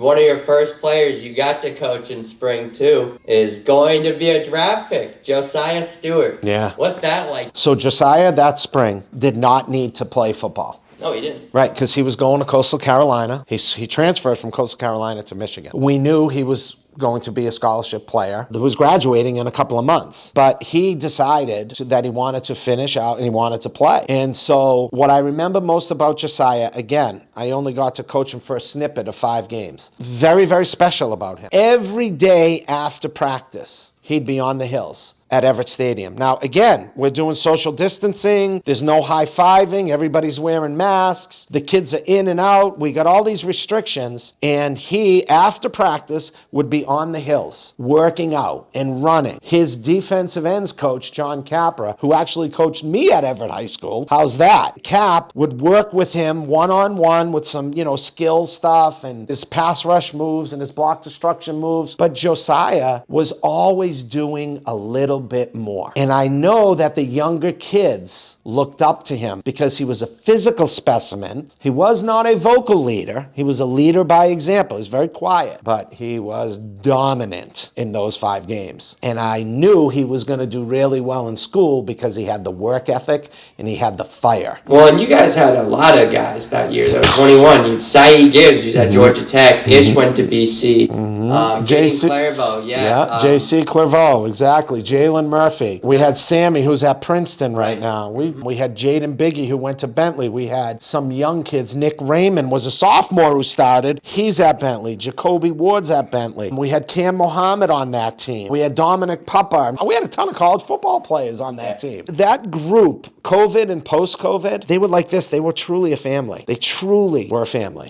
One of your first players you got to coach in spring, too, is going to be a draft pick, Josiah Stewart. Yeah. What's that like? So Josiah that spring did not need to play football. No, he didn't. Right, because he was going to Coastal Carolina. He transferred from Coastal Carolina to Michigan. We knew he was going to be a scholarship player who was graduating in a couple of months. But he decided that he wanted to finish out and he wanted to play. And so what I remember most about Josiah, again, I only got to coach him for a snippet of 5 games. Very, very special about him. Every day after practice, he'd be on the hills at Everett Stadium. Now, again, we're doing social distancing. There's no high-fiving. Everybody's wearing masks. The kids are in and out. We got all these restrictions. And he, after practice, would be on the hills, working out and running. His defensive ends coach, John Capra, who actually coached me at Everett High School, how's that? Cap would work with him one-on-one with some, skill stuff and his pass rush moves and his block destruction moves. But Josiah was always doing a little bit more. And I know that the younger kids looked up to him because he was a physical specimen. He was not a vocal leader. He was a leader by example. He was very quiet, but he was dominant in those 5 games. And I knew he was going to do really well in school because he had the work ethic and he had the fire. Well, and you guys had a lot of guys that year. That was 21. You had Cy Gibbs, who's at Georgia Tech. Ish went to BC. JC Clairvaux, JC Clairvaux, exactly. Jalen Murphy. We had Sammy, who's at Princeton right now. We had Jaden Biggie, who went to Bentley. We had some young kids. Nick Raymond was a sophomore who started. He's at Bentley. Jacoby Ward's at Bentley. We had Cam Mohammed on that team. We had Dominic Pupper. We had a ton of college football players on that team. That group, COVID and post-COVID, they were like this. They were truly a family. They truly were a family.